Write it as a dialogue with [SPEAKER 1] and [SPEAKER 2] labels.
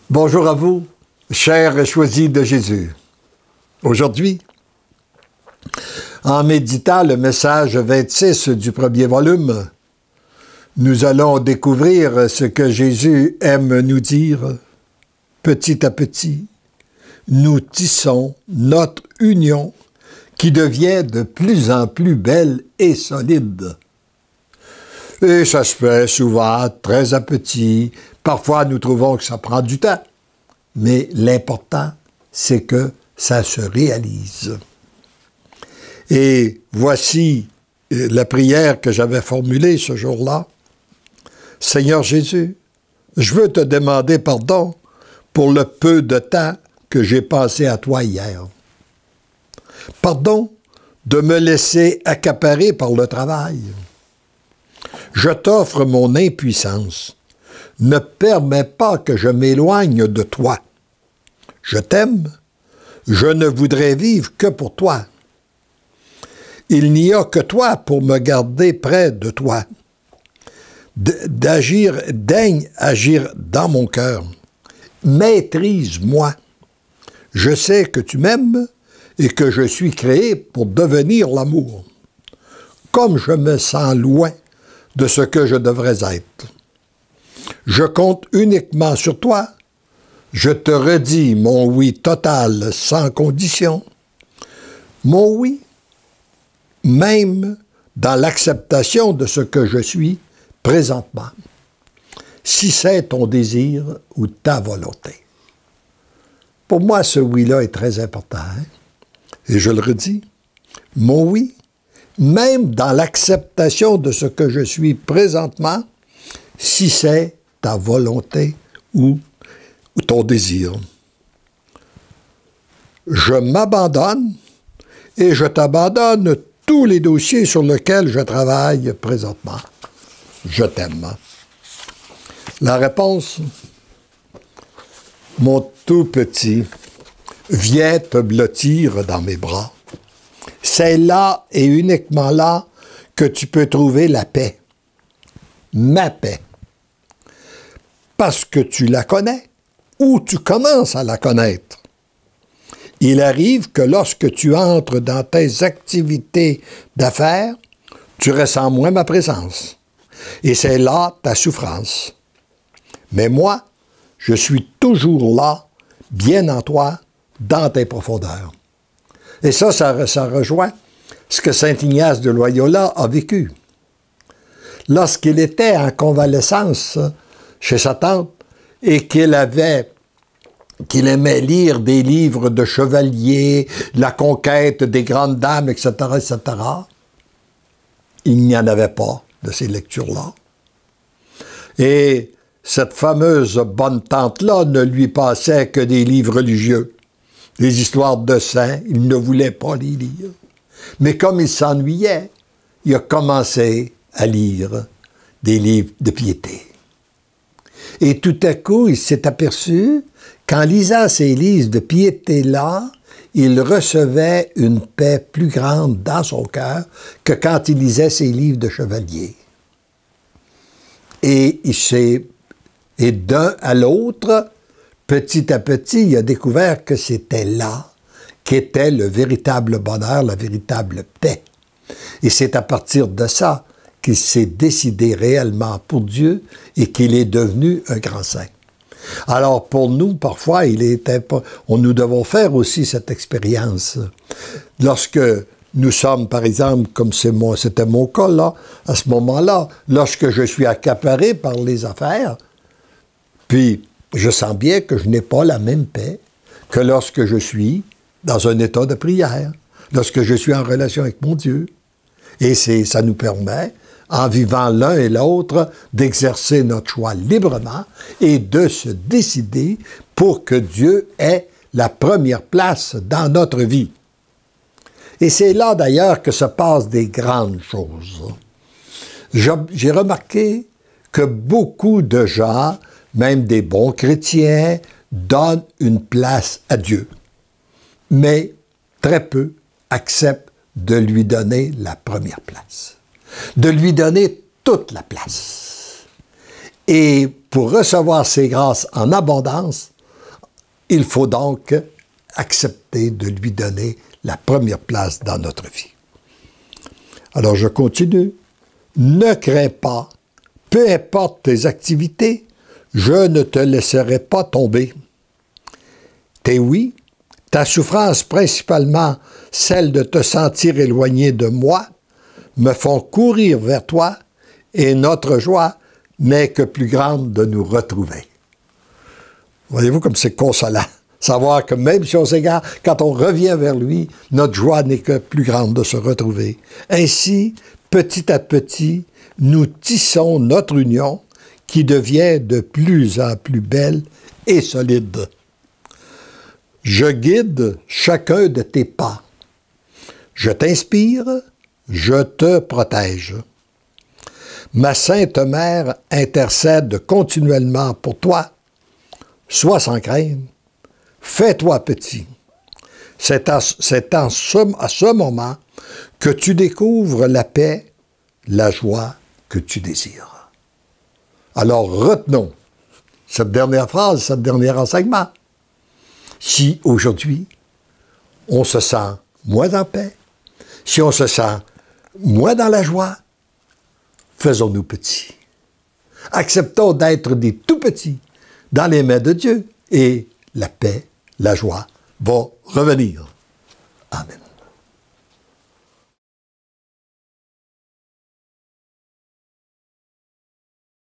[SPEAKER 1] Bonjour à vous, chers choisis de Jésus. Aujourd'hui, en méditant le message 26 du premier volume, nous allons découvrir ce que Jésus aime nous dire. Petit à petit, nous tissons notre union qui devient de plus en plus belle et solide. Et ça se fait souvent très à petit. Parfois, nous trouvons que ça prend du temps. Mais l'important, c'est que ça se réalise. Et voici la prière que j'avais formulée ce jour-là. Seigneur Jésus, je veux te demander pardon pour le peu de temps que j'ai passé à toi hier. Pardon de me laisser accaparer par le travail. Je t'offre mon impuissance. Ne permets pas que je m'éloigne de toi. Je t'aime. Je ne voudrais vivre que pour toi. Il n'y a que toi pour me garder près de toi. Daigne agir dans mon cœur. Maîtrise-moi. Je sais que tu m'aimes et que je suis créé pour devenir l'amour. Comme je me sens loin de ce que je devrais être. Je compte uniquement sur toi. Je te redis mon oui total sans condition. Mon oui, même dans l'acceptation de ce que je suis présentement. Si c'est ton désir ou ta volonté. Pour moi, ce oui-là est très important. Hein? Et je le redis, mon oui, même dans l'acceptation de ce que je suis présentement, si c'est ta volonté ou ton désir. Je m'abandonne et je t'abandonne tous les dossiers sur lesquels je travaille présentement. Je t'aime. La réponse, mon tout petit, viens te blottir dans mes bras. C'est là et uniquement là que tu peux trouver la paix. Ma paix. Parce que tu la connais ou tu commences à la connaître. Il arrive que lorsque tu entres dans tes activités d'affaires, tu ressens moins ma présence. Et c'est là ta souffrance. Mais moi, je suis toujours là, bien en toi, dans tes profondeurs. Et ça rejoint ce que saint Ignace de Loyola a vécu. Lorsqu'il était en convalescence chez sa tante et qu'il aimait lire des livres de chevaliers, la conquête des grandes dames, etc., etc., il n'y en avait pas de ces lectures-là. Et cette fameuse bonne tante-là ne lui passait que des livres religieux. Les histoires de saints, il ne voulait pas les lire. Mais comme il s'ennuyait, il a commencé à lire des livres de piété. Et tout à coup, il s'est aperçu qu'en lisant ces livres de piété-là, il recevait une paix plus grande dans son cœur que quand il lisait ses livres de chevalier. Et d'un à l'autre, petit à petit, il a découvert que c'était là qu'était le véritable bonheur, la véritable paix. Et c'est à partir de ça qu'il s'est décidé réellement pour Dieu et qu'il est devenu un grand saint. Alors pour nous, parfois, nous devons faire aussi cette expérience. Lorsque nous sommes, par exemple, comme c'était mon cas là, à ce moment-là, lorsque je suis accaparé par les affaires, puis je sens bien que je n'ai pas la même paix que lorsque je suis dans un état de prière, lorsque je suis en relation avec mon Dieu. Et ça nous permet, en vivant l'un et l'autre, d'exercer notre choix librement et de se décider pour que Dieu ait la première place dans notre vie. Et c'est là d'ailleurs que se passent des grandes choses. J'ai remarqué que beaucoup de gens, même des bons chrétiens, donnent une place à Dieu. Mais très peu acceptent de lui donner la première place, de lui donner toute la place. Et pour recevoir ces grâces en abondance, Il faut donc accepter de lui donner la première place dans notre vie. Alors je continue. Ne crains pas, peu importe tes activités, je ne te laisserai pas tomber. Tes oui, ta souffrance, principalement celle de te sentir éloigné de moi, me font courir vers toi et notre joie n'est que plus grande de nous retrouver. Voyez-vous comme c'est consolant. Savoir que même si on s'égare, quand on revient vers lui, notre joie n'est que plus grande de se retrouver. Ainsi, petit à petit, nous tissons notre union qui devient de plus en plus belle et solide. Je guide chacun de tes pas. Je t'inspire, je te protège. Ma Sainte Mère intercède continuellement pour toi. Sois sans crainte. Fais-toi petit. C'est à ce moment que tu découvres la paix, la joie que tu désires. Alors retenons cette dernière phrase, ce dernier enseignement. Si aujourd'hui, on se sent moins en paix, si on se sent moins dans la joie, faisons-nous petits. Acceptons d'être des tout petits dans les mains de Dieu et la paix, la joie vont revenir. Amen.